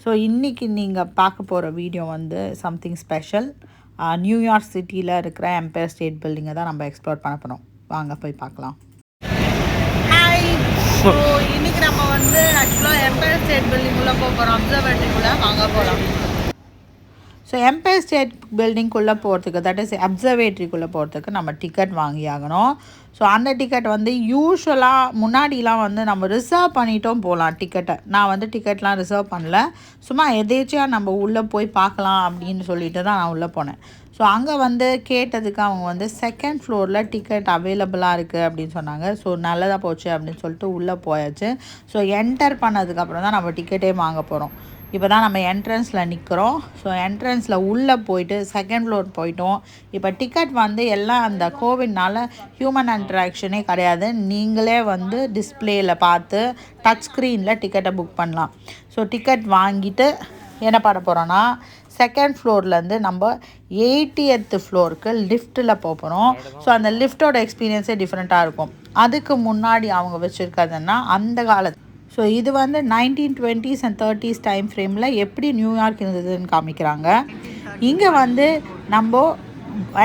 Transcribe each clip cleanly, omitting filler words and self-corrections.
So இன்றைக்கி நீங்கள் பார்க்க போகிற வீடியோ வந்து சம்திங் ஸ்பெஷல். நியூயார்க் சிட்டியில் இருக்கிற எம்பயர் ஸ்டேட் பில்டிங்கை தான் நம்ம எக்ஸ்ப்ளோர் பண்ண போகிறோம். வாங்க போய் பார்க்கலாம். ஹாய். ஸோ இன்றைக்கி நம்ம வந்து ஆக்சுவலாக எம்பயர் ஸ்டேட் பில்டிங்குள்ளே போக போகிறோம். அப்சர்வேட்டரிக்குள்ளே வாங்க போகலாம். ஸோ எம்பயர் ஸ்டேட் பில்டிங்குள்ளே போகிறதுக்கு, தட் இஸ் அப்சர்வேட்டரிக்குள்ளே போகிறதுக்கு நம்ம டிக்கெட் வாங்கி ஆகணும். ஸோ அந்த டிக்கெட் வந்து யூஸ்வலாக முன்னாடிலாம் வந்து நம்ம ரிசர்வ் பண்ணிட்டோம் போகலாம் டிக்கெட்டை. நான் வந்து டிக்கெட்லாம் ரிசர்வ் பண்ணல, சும்மா எதேச்சியாக நம்ம உள்ளே போய் பார்க்கலாம் அப்படின்னு சொல்லிட்டு தான் நான் உள்ளே போனேன். ஸோ அங்கே வந்து கேட்டதுக்கு அவங்க வந்து செகண்ட் ஃப்ளோரில் டிக்கெட் அவைலபிளாக இருக்குது அப்படின்னு சொன்னாங்க. ஸோ நல்லதாக போச்சு அப்படின்னு சொல்லிட்டு உள்ளே போயாச்சு. ஸோ என்டர் பண்ணதுக்கப்புறம் தான் நம்ம டிக்கெட்டே வாங்க போகிறோம். இப்போ தான் நம்ம என்ட்ரன்ஸில் நிற்கிறோம். ஸோ என்ட்ரன்ஸில் உள்ளே போயிட்டு செகண்ட் ஃப்ளோர் போயிட்டோம். இப்போ டிக்கெட் வந்து எல்லாம் அந்த கோவிட்னால ஹியூமன் இன்ட்ராக்ஷனே கிடையாது. நீங்களே வந்து டிஸ்பிளேயில் பார்த்து டச் ஸ்க்ரீனில் டிக்கெட்டை புக் பண்ணலாம். ஸோ டிக்கெட் வாங்கிட்டு என்ன பண்ண போகிறோன்னா, செகண்ட் ஃப்ளோர்லேருந்து நம்ம 80th ஃப்ளோருக்கு லிஃப்ட்டில் போகிறோம். ஸோ அந்த லிஃப்ட்டோட எக்ஸ்பீரியன்ஸே டிஃப்ரெண்ட்டாக இருக்கும். அதுக்கு முன்னாடி அவங்க வச்சுருக்கிறதுன்னா அந்த காலத்து, ஸோ இது வந்து 1920s and 30s டைம் ஃப்ரேமில் எப்படி நியூயார்க் இருந்ததுன்னு காமிக்கிறாங்க. இங்கே வந்து நம்ம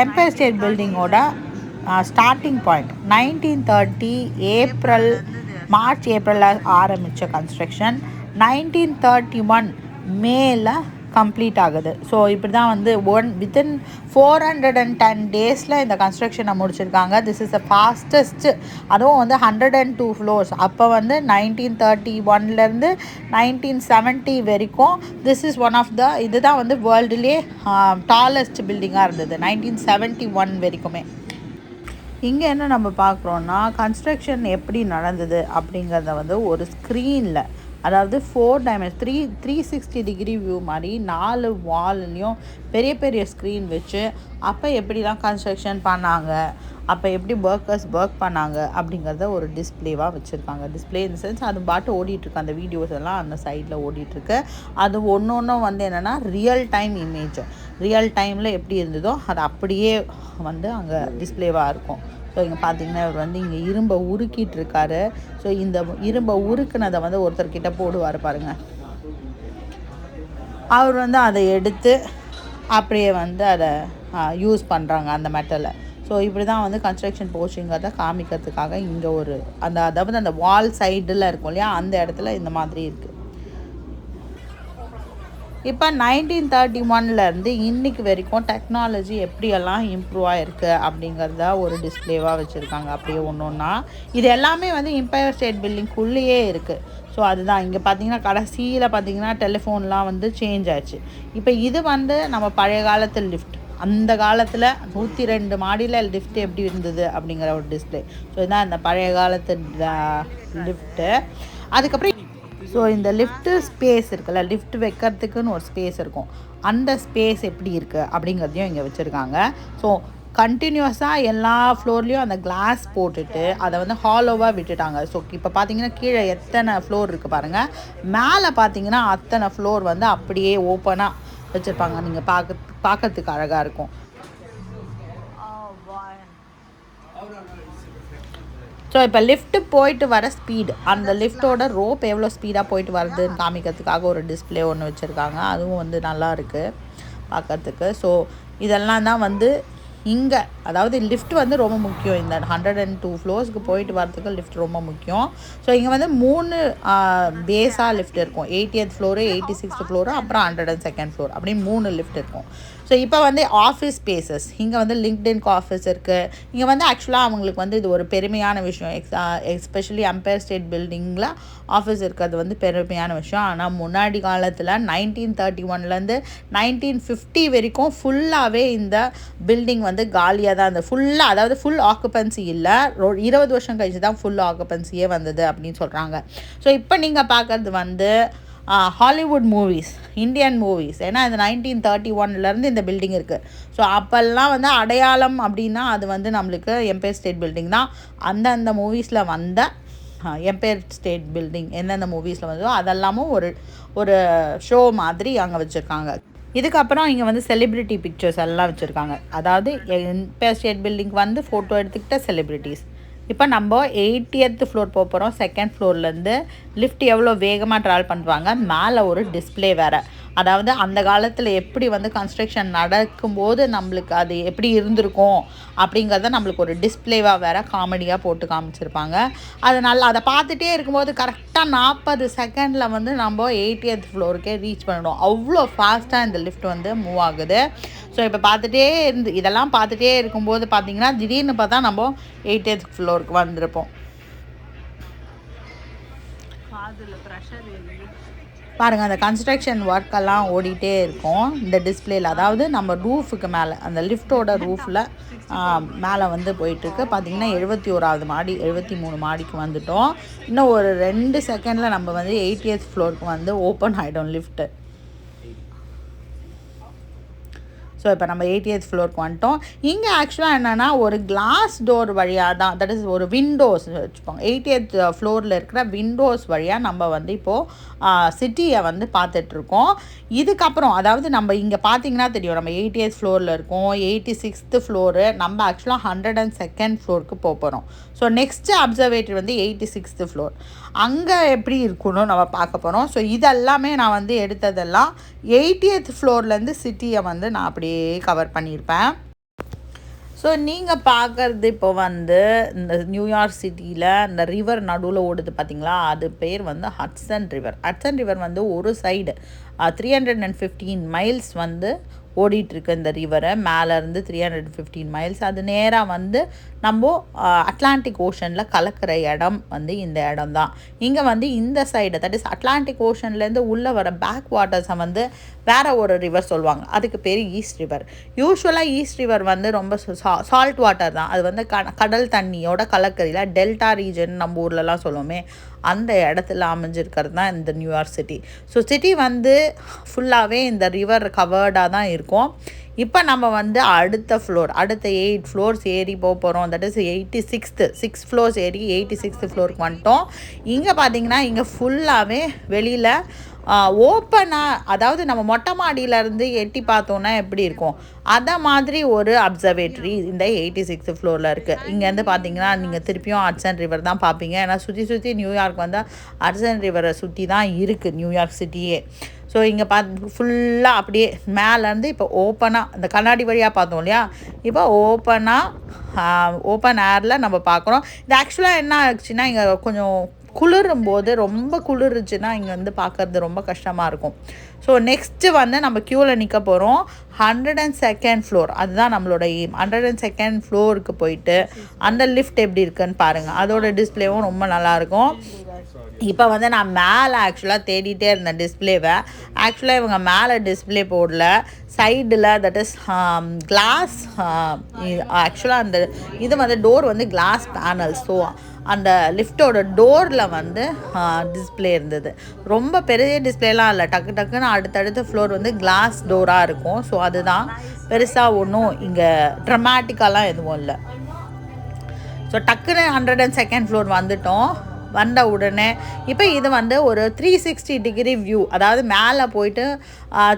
எம்பயர் ஸ்டேட் பில்டிங்கோட ஸ்டார்டிங் பாயிண்ட் 1930 மார்ச் ஏப்ரலில் ஆரம்பித்த கன்ஸ்ட்ரக்ஷன் 1931 மேல கம்ப்ளீட் ஆகுது. ஸோ இப்படி தான் வந்து வித்தின் 410 டேஸில் இந்த கன்ஸ்ட்ரக்ஷனை முடிச்சிருக்காங்க. This is the fastest. அதுவும் வந்து 102 ஃப்ளோர்ஸ். அப்போ வந்து 1931லேருந்து 1970 வரைக்கும் this is one of the, இதுதான் வந்து வேர்ல்டுலே டாலஸ்ட் பில்டிங்காக இருந்தது 1971 வரைக்குமே. இங்கே என்ன நம்ம பார்க்குறோன்னா, கன்ஸ்ட்ரக்ஷன் எப்படி நடந்தது அப்படிங்கிறத வந்து ஒரு ஸ்க்ரீனில், அதாவது 4 டைமென்ஷன் 360 டிகிரி வியூ மாதிரி 4 வால்லையும் பெரிய பெரிய ஸ்க்ரீன் வச்சு அப்போ எப்படிலாம் கன்ஸ்ட்ரக்ஷன் பண்ணாங்க, அப்போ எப்படி ஒர்க்கர்ஸ் ஒர்க் பண்ணாங்க அப்படிங்கிறத ஒரு டிஸ்பிளேவாக வச்சுருக்காங்க. டிஸ்பிளே இன் சென்ஸ் அது பாட்டு ஓடிட்டுருக்கு. அந்த வீடியோஸ் எல்லாம் அந்த சைடில் ஓடிட்டுருக்கு. அது ஒன்றும் வந்து என்னென்னா ரியல் டைம் இமேஜ், ரியல் டைமில் எப்படி இருந்ததோ அது அப்படியே வந்து அங்கே டிஸ்பிளேவாக இருக்கும். ஸோ இங்கே பார்த்தீங்கன்னா இவர் வந்து இங்கே இரும்பை உருக்கிட்டு இருக்காரு. ஸோ இந்த இரும்பை உருக்குனதை வந்து ஒருத்தர்கிட்ட போடுவார் பாருங்கள். அவர் வந்து அதை எடுத்து அப்படியே வந்து அதை யூஸ் பண்ணுறாங்க அந்த மெட்டலை. ஸோ இப்படி தான் வந்து கன்ஸ்ட்ரக்ஷன் போச்சுங்கிறத காமிக்கிறதுக்காக இங்கே ஒரு அதாவது அந்த வால் சைடில் இருக்கும் இல்லையா, அந்த இடத்துல இந்த மாதிரி இருக்குது. இப்போ 1931லேருந்து இன்றைக்கி வரைக்கும் டெக்னாலஜி எப்படியெல்லாம் இம்ப்ரூவ் ஆகிருக்கு அப்படிங்கிறத ஒரு டிஸ்பிளேவாக வச்சுருக்காங்க. அப்படியே ஒன்றா இது எல்லாமே வந்து எம்பயர் ஸ்டேட் பில்டிங்குள்ளேயே இருக்குது. ஸோ அதுதான் இங்கே பார்த்தீங்கன்னா கடைசியில் பார்த்தீங்கன்னா டெலிஃபோன்லாம் வந்து சேஞ்ச் ஆச்சு. இப்போ இது வந்து நம்ம பழைய காலத்து லிஃப்ட், அந்த காலத்தில் 102 மாடியில் லிஃப்ட் எப்படி இருந்தது அப்படிங்கிற ஒரு டிஸ்பிளே. ஸோ இதுதான் இந்த பழைய காலத்து லிஃப்ட்டு. அதுக்கப்புறம் ஸோ இந்த லிஃப்ட்டு ஸ்பேஸ் இருக்குல்ல, லிஃப்ட் வைக்கிறதுக்குன்னு ஒரு ஸ்பேஸ் இருக்கும், அந்த ஸ்பேஸ் எப்படி இருக்குது அப்படிங்கிறதையும் இங்கே வச்சுருக்காங்க. ஸோ கண்டினியூஸாக எல்லா ஃப்ளோர்லேயும் அந்த கிளாஸ் போட்டுட்டு அதை வந்து ஹாலோவாக விட்டுட்டாங்க. ஸோ இப்போ பார்த்தீங்கன்னா கீழே எத்தனை ஃப்ளோர் இருக்குது பாருங்கள், மேலே பார்த்தீங்கன்னா அத்தனை ஃப்ளோர் வந்து அப்படியே ஓப்பனாக வச்சுருப்பாங்க. நீங்கள் பார்க்கறதுக்கு அழகாக இருக்கும். ஸோ இப்போ லிஃப்ட்டு போயிட்டு வர ஸ்பீடு, அந்த லிஃப்ட்டோட ரோப் எவ்வளோ ஸ்பீடாக போயிட்டு வருதுன்னு காமிக்கிறதுக்காக ஒரு டிஸ்பிளே ஒன்று வச்சுருக்காங்க. அதுவும் வந்து நல்லா இருக்குது பார்க்கறதுக்கு. ஸோ இதெல்லாம் தான் வந்து இங்கே, அதாவது லிஃப்ட் வந்து ரொம்ப முக்கியம். இந்த 102 ஃப்ளோர்ஸ்க்கு போயிட்டு வரதுக்கு லிஃப்ட் ரொம்ப முக்கியம். ஸோ இங்கே வந்து 3 பேஸாக லிஃப்ட் இருக்கும். 80th ஃப்ளோரு, 86th ஃப்ளோரு, அப்புறம் 102nd ஃப்ளோர் அப்படின்னு 3 லிஃப்ட் இருக்கும். ஸோ இப்போ வந்து ஆஃபீஸ் ஸ்பேசஸ், இங்கே வந்து லிங்க்டின்க்கு ஆஃபீஸ் இருக்குது. இங்கே வந்து ஆக்சுவலாக அவங்களுக்கு வந்து இது ஒரு பெருமையான விஷயம். எஸ்பெஷலி எம்பயர் ஸ்டேட் பில்டிங்கில் ஆஃபீஸ் இருக்கிறது வந்து பெருமையான விஷயம். ஆனால் முன்னாடி காலத்தில் 1931லேருந்து 1950 வரைக்கும் ஃபுல்லாகவே இந்த பில்டிங் வந்து காலியாக தான் இருந்தது. ஃபுல்லாக, அதாவது ஃபுல் ஆக்குபென்சி இல்லை, 20 வருஷம் கழிச்சு தான் ஃபுல் ஆக்குபென்சியே வந்தது அப்படின்னு சொல்கிறாங்க. ஸோ இப்போ நீங்கள் பார்க்குறது வந்து ஹாலிவுட் மூவிஸ், இந்தியன் மூவிஸ். ஏன்னா இது 1931லேருந்து இந்த பில்டிங் இருக்குது. ஸோ அப்போல்லாம் வந்து அடையாளம் அப்படின்னா அது வந்து நம்மளுக்கு எம்பயர் ஸ்டேட் பில்டிங் தான். அந்தந்த மூவிஸில் வந்த எம்பயர் ஸ்டேட் பில்டிங் எந்தெந்த மூவிஸில் வந்ததோ அதெல்லாமும் ஒரு ஷோ மாதிரி அங்கே வச்சுருக்காங்க. இதுக்கப்புறம் இங்கே வந்து செலிப்ரிட்டி பிக்சர்ஸ் எல்லாம் வச்சுருக்காங்க. அதாவது எம்பயர் ஸ்டேட் பில்டிங் வந்து ஃபோட்டோ எடுத்துக்கிட்ட செலிப்ரிட்டிஸ் இப்போ நம்ம 80th ஃப்ளோர் போக போகிறோம். செகண்ட் ஃப்ளோர்லேருந்து லிஃப்ட் எவ்வளோ வேகமாக ட்ராவல் பண்ணுவாங்க. மேலே ஒரு டிஸ்பிளே வேறு. அதாவது அந்த காலத்தில் எப்படி வந்து கன்ஸ்ட்ரக்ஷன் நடக்கும்போது நம்மளுக்கு அது எப்படி இருந்திருக்கும் அப்படிங்கிறத நம்மளுக்கு ஒரு டிஸ்பிளேவாக வேறு காமெடியாக போட்டு காமிச்சிருப்பாங்க. அதனால் அதை பார்த்துட்டே இருக்கும்போது கரெக்டாக 40 செகண்டில் வந்து நம்ம 80th ஃப்ளோருக்கே ரீச் பண்ணிடும். அவ்வளோ ஃபாஸ்ட்டாக இந்த லிஃப்ட் வந்து மூவ் ஆகுது. ஸோ இப்போ இதெல்லாம் பார்த்துட்டே இருக்கும்போது பார்த்திங்கன்னா திடீர்னு பார்த்தா நம்ம 80th ஃப்ளோருக்கு வந்திருப்போம். பாருங்கள், அந்த கன்ஸ்ட்ரக்ஷன் ஒர்க்கெல்லாம் ஓடிட்டே இருக்கும் இந்த டிஸ்பிளேயில். அதாவது நம்ம ரூஃபுக்கு மேலே, அந்த லிஃப்டோட ரூஃபில் மேலே வந்து போயிட்டுருக்கு. பார்த்திங்கன்னா 71வது மாடி, 73 மாடிக்கு வந்துட்டோம். இன்னும் ஒரு 2 செகண்டில் நம்ம வந்து 80th ஃப்ளோருக்கு வந்து ஓப்பன் ஆகிடும் லிஃப்ட்டு. ஸோ இப்போ நம்ம 80th ஃப்ளோருக்கு வந்துட்டோம். இங்கே ஆக்சுவலாக என்னென்னா ஒரு கிளாஸ் டோர் வழியாக தான், தட் இஸ் ஒரு விண்டோஸ் வச்சுப்போங்க. 80th ஃப்ளோரில் இருக்கிற விண்டோஸ் வழியாக நம்ம வந்து இப்போது சிட்டியை வந்து பார்த்துட்ருக்கோம். இதுக்கப்புறம் அதாவது நம்ம இங்கே பார்த்திங்கன்னா தெரியும், நம்ம 80th ஃப்ளோரில் இருக்கோம். 86th ஃப்ளோரு நம்ம ஆக்சுவலாக 102nd ஃப்ளோருக்கு போகிறோம். ஸோ நெக்ஸ்ட்டு அப்சர்வேட்டரி வந்து 86th ஃப்ளோர். அங்கே எப்படி இருக்கணும் நம்ம பார்க்க போகிறோம். ஸோ இதெல்லாமே நான் வந்து எடுத்ததெல்லாம் 80th ஃப்ளோர்லேருந்து சிட்டியை வந்து நான் அப்படியே கவர் பண்ணியிருப்பேன். ஸோ நீங்கள் பார்க்குறது இப்போ வந்து இந்த நியூயார்க் சிட்டியில் இந்த ரிவர் நடுவில் ஓடுது பார்த்திங்களா, அது பேர் வந்து ஹட்சன் ரிவர். ஹட்சன் ரிவர் வந்து ஒரு சைடு 315 மைல்ஸ் வந்து ஓடிட்டுருக்கு இந்த ரிவரை. மேலேருந்து 315 மைல்ஸ். அது நேராக வந்து நம்ம அட்லாண்டிக் ஓஷனில் கலக்கிற இடம் வந்து இந்த இடம் தான். இங்கே வந்து இந்த சைடு, தட் இஸ் அட்லாண்டிக் ஓஷன்லேருந்து உள்ளே வர பேக் வாட்டர்ஸை வந்து வேறு ஒரு ரிவர் சொல்லுவாங்க. அதுக்கு பேர் ஈஸ்ட் ரிவர். யூஸ்வலாக ஈஸ்ட் ரிவர் வந்து ரொம்ப சால்ட் வாட்டர் தான். அது வந்து கடல் தண்ணியோட கலக்கரியில் டெல்டா ரீஜன் நம்ம ஊர்லலாம் சொல்லுவோமே, அந்த இடத்துல அமைஞ்சிருக்கிறது தான் இந்த நியூயார்க் சிட்டி. ஸோ சிட்டி வந்து ஃபுல்லாகவே இந்த ரிவர் கவர்டாக தான் இருக்கும். இப்போ நம்ம வந்து அடுத்த 8 ஃப்ளோர்ஸ் ஏறி போக போகிறோம். தட் இஸ் 6 ஃப்ளோர்ஸ் ஏறி 86th ஃப்ளோருக்கு வந்துட்டோம். இங்கே பார்த்திங்கன்னா இங்கே ஃபுல்லாகவே வெளியில் ஓப்பனாக, அதாவது நம்ம மொட்டை மாடியிலேருந்து எட்டி பார்த்தோன்னா எப்படி இருக்கும் அதை மாதிரி ஒரு அப்சர்வேட்டரி இந்த 86th ஃப்ளோரில் இருக்குது. இங்கேருந்து பார்த்தீங்கன்னா நீங்கள் திருப்பியும் ஹட்சன் ரிவர் தான் பார்ப்பீங்க. ஏன்னா சுற்றி நியூயார்க் வந்து ஹட்சன் ரிவரை சுற்றி தான் இருக்குது நியூயார்க் சிட்டியே. ஸோ இங்கே ஃபுல்லாக அப்படியே மேலேருந்து இப்போ ஓப்பனாக இந்த கண்ணாடி வழியாக பார்த்தோம் இல்லையா, இப்போ ஓப்பன் ஏரில் நம்ம பார்க்குறோம். இது ஆக்சுவலாக என்ன ஆச்சுன்னா, இங்கே கொஞ்சம் குளிரும்போது, ரொம்ப குளிருச்சுன்னா இங்கே வந்து பார்க்குறது ரொம்ப கஷ்டமாக இருக்கும். ஸோ நெக்ஸ்ட்டு வந்து நம்ம க்யூவில் நிற்க போகிறோம். 102nd ஃப்ளோர், அதுதான் நம்மளோட எய்ம். 102nd ஃப்ளோருக்கு போயிட்டு அந்த லிஃப்ட் எப்படி இருக்குன்னு பாருங்கள். அதோட டிஸ்பிளேவும் ரொம்ப நல்லாயிருக்கும். இப்போ வந்து நான் மேலே ஆக்சுவலாக தேடிட்டே இருந்தேன் டிஸ்பிளேவை. ஆக்சுவலாக இவங்க மேலே டிஸ்பிளே போடல, சைடில் தட் இஸ் கிளாஸ். ஆக்சுவலாக அந்த இது வந்து டோர் வந்து கிளாஸ் பேனல். ஸோ அந்த லிஃப்டோட டோரில் வந்து டிஸ்பிளே இருந்தது. ரொம்ப பெரிய டிஸ்பிளேலாம் இல்லை, டக்குன்னு அடுத்தடுத்த ஃப்ளோர் வந்து கிளாஸ் டோராக இருக்கும். ஸோ அதுதான், பெருசாக ஒன்றும் இங்கே ட்ரமாட்டிக்காலாம் எதுவும் இல்லை. ஸோ டக்குன்னு 102nd ஃப்ளோர் வந்துட்டோம். வந்த உடனே இப்போ இது வந்து ஒரு 360 டிகிரி வியூ. அதாவது மேலே போயிட்டு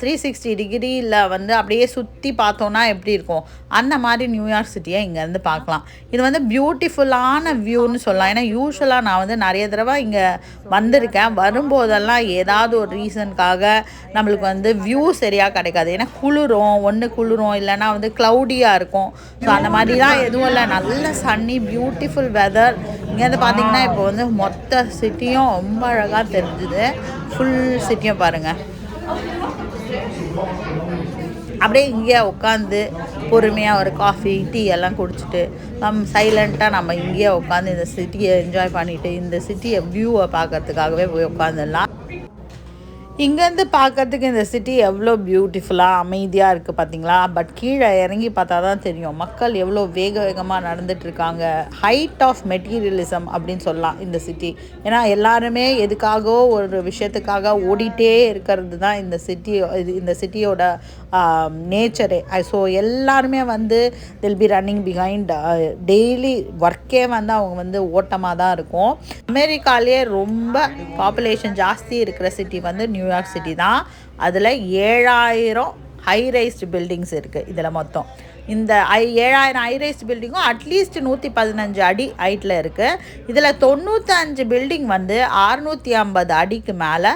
360 டிகிரியில் வந்து அப்படியே சுற்றி பார்த்தோன்னா எப்படி இருக்கும் அந்த மாதிரி நியூயார்க் சிட்டியை இங்கேருந்து பார்க்கலாம். இது வந்து பியூட்டிஃபுல்லான வியூன்னு சொல்லலாம். ஏன்னா யூஸ்வலாக நான் வந்து நிறைய தடவை இங்கே வந்திருக்கேன். வரும்போதெல்லாம் ஏதாவது ஒரு ரீசனுக்காக நம்மளுக்கு வந்து வியூ சரியாக கிடைக்காது. ஏன்னா குளிரும் இல்லைன்னா வந்து க்ளவுடியாக இருக்கும். ஸோ அந்த மாதிரிலாம் எதுவும் இல்லை, நல்ல சன்னி பியூட்டிஃபுல் வெதர். இங்கேருந்து பார்த்தீங்கன்னா இப்போ வந்து மொத்த சிட்டியும் ரொம்ப அழகாக தெரிஞ்சுது. ஃபுல் சிட்டியும் பாருங்கள். அப்படியே இங்கேயே உட்காந்து பொறுமையாக ஒரு காஃபி டீ எல்லாம் குடிச்சிட்டு சைலண்ட்டாக நம்ம இங்கேயே உட்காந்து இந்த சிட்டியை என்ஜாய் பண்ணிவிட்டு இந்த சிட்டியை வியூவை பார்க்கறதுக்காகவே போய் உட்காந்துடலாம். இங்கேருந்து பார்க்கறதுக்கு இந்த சிட்டி எவ்வளோ பியூட்டிஃபுல்லாக அமைதியாக இருக்குது பார்த்தீங்களா. பட் கீழே இறங்கி பார்த்தா தான் தெரியும் மக்கள் எவ்வளோ வேகமாக நடந்துகிட்ருக்காங்க. ஹைட் ஆஃப் மெட்டீரியலிசம் அப்படின்னு சொல்லலாம் இந்த சிட்டி. ஏன்னா எல்லாருமே எதுக்காகவோ ஒரு விஷயத்துக்காக ஓடிட்டே இருக்கிறது தான் இந்த சிட்டியோட நேச்சரே. ஸோ எல்லாருமே வந்து தில் பி ரன்னிங் பிஹைண்ட் டெய்லி ஒர்க்கே வந்து அவங்க வந்து ஓட்டமாக தான் இருக்கும். அமெரிக்காலேயே ரொம்ப பாப்புலேஷன் ஜாஸ்தி இருக்கிற சிட்டி வந்து நியூயார்க் சிட்டி தான். அதில் 7000 ஹை ரைஸ்டு பில்டிங்ஸ் இருக்குது இதில் மொத்தம். இந்த 7000 ஹை ரைஸ்டு பில்டிங்கும் அட்லீஸ்ட் 115 அடி ஹைட்டில் இருக்குது. இதில் 95 பில்டிங் வந்து 650 அடிக்கு மேலே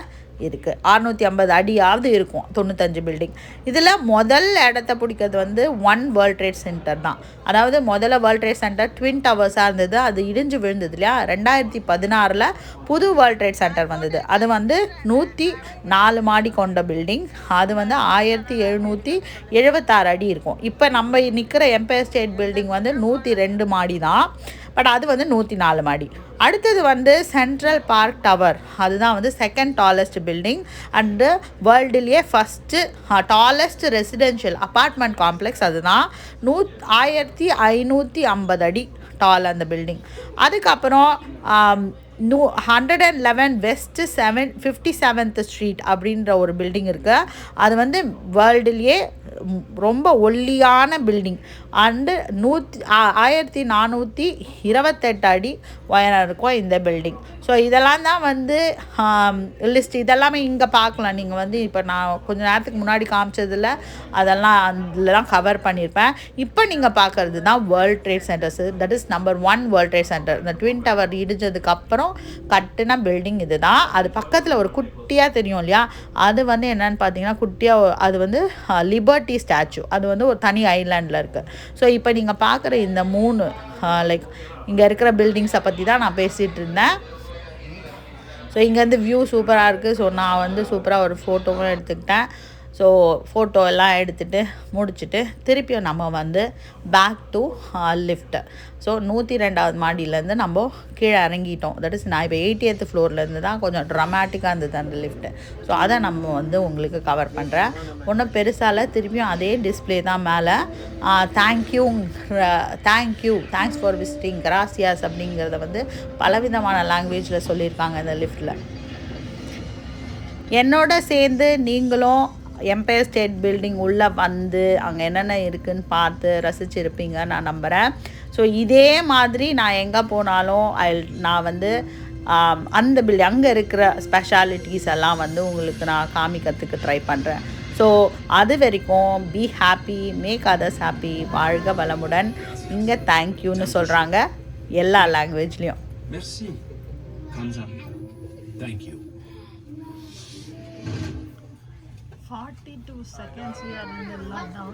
இருக்குது. 650 அடியாவது இருக்கும் 95 பில்டிங். இதில் முதல் இடத்த பிடிக்கிறது வந்து 1 வேர்ல்ட் ட்ரேட் சென்டர் தான். அதாவது முதல்ல வேர்ல்ட் ட்ரேட் சென்டர் ட்வின் டவர்ஸாக இருந்தது, அது இடிஞ்சு விழுந்தது இல்லையா. 2016 புது வேர்ல்ட் ட்ரேட் சென்டர் வந்தது. அது வந்து 104 மாடி கொண்ட பில்டிங். அது வந்து 1776 அடி இருக்கும். இப்போ நம்ம நிற்கிற எம்பயர் ஸ்டேட் பில்டிங் வந்து 102 மாடி தான், பட் அது வந்து 104 மாடி. அடுத்தது வந்து சென்ட்ரல் பார்க் டவர், அதுதான் வந்து செகண்ட் டாலஸ்ட் பில்டிங் அண்டு வேர்ல்டுலேயே first tallest residential apartment complex. அதுதான் 1550 அடி டால் அந்த பில்டிங். அதுக்கப்புறம் 111 வெஸ்ட் 57th ஸ்ட்ரீட் அப்படின்ற ஒரு பில்டிங் இருக்குது. அது வந்து வேர்ல்டுலேயே ரொம்ப ஒல்லியான பில்டிங் அண்டு 1428 அடி உயரம் இருக்கும் இந்த பில்டிங். ஸோ இதெல்லாம் தான் வந்து லிஸ்ட். இதெல்லாமே இங்கே பார்க்கலாம். நீங்கள் வந்து இப்போ நான் கொஞ்சம் நேரத்துக்கு முன்னாடி காமிச்சதில் அதெல்லாம் அதிலலாம் கவர் பண்ணியிருப்பேன். இப்போ நீங்கள் பார்க்குறது தான் world trade centres. That is number 1 world trade centre. இந்த ட்வின் டவர் இடிஞ்சதுக்கப்புறம் கட்டின பில்டிங் இது தான். அது பக்கத்தில் ஒரு குட்டியாக தெரியும் இல்லையா, அது வந்து என்னென்னு பார்த்தீங்கன்னா குட்டியாக அது வந்து லிபர்ட்டி ஸ்டாச்சு. அது வந்து ஒரு தனி ஐலாண்டில் இருக்குது. ஸோ இப்போ நீங்கள் பார்க்குற இந்த 3 லைக் இங்கே இருக்கிற பில்டிங்ஸை பற்றி தான் நான் பேசிகிட்டு இருந்தேன். ஸோ இங்கேருந்து வியூ சூப்பராக இருக்குது. ஸோ நான் வந்து சூப்பராக ஒரு ஃபோட்டோவும் எடுத்துக்கிட்டேன். ஸோ ஃபோட்டோ எல்லாம் எடுத்துகிட்டு முடிச்சுட்டு திருப்பியும் நம்ம வந்து பேக் டு லிஃப்ட்டு. ஸோ 102வது மாடியிலேருந்து நம்ம கீழே இறங்கிட்டோம். தட் இஸ் நான் இப்போ 80th ஃப்ளோர்லேருந்து தான் கொஞ்சம் ட்ரமாட்டிக்காக இருந்தது அந்த லிஃப்ட்டு. ஸோ அதை நம்ம வந்து உங்களுக்கு கவர் பண்ணுறேன். ஒன்றும் பெருசால திருப்பியும் அதே டிஸ்பிளே தான் மேலே. தேங்க்ஸ் ஃபார் விசிட்டிங் கிராசியாஸ் அப்படிங்கிறத வந்து பலவிதமான லாங்குவேஜில் சொல்லியிருக்காங்க இந்த லிஃப்ட்டில். என்னோட சேர்ந்து நீங்களும் எம்பயர் ஸ்டேட் பில்டிங் உள்ளே வந்து அங்கே என்னென்ன இருக்குதுன்னு பார்த்து ரசிச்சிருப்பீங்க நான் நம்புகிறேன். ஸோ இதே மாதிரி நான் எங்கே போனாலும் நான் வந்து அந்த பில்டிங் அங்கே இருக்கிற ஸ்பெஷாலிட்டிஸ் எல்லாம் வந்து உங்களுக்கு நான் காமிக்கிறதுக்கு ட்ரை பண்ணுறேன். ஸோ அது வரைக்கும் be happy, make others happy, வாழ்க வளமுடன். இங்கே தேங்க்யூன்னு சொல்கிறாங்க எல்லா லாங்குவேஜ்லேயும். 42 seconds we are in the lockdown.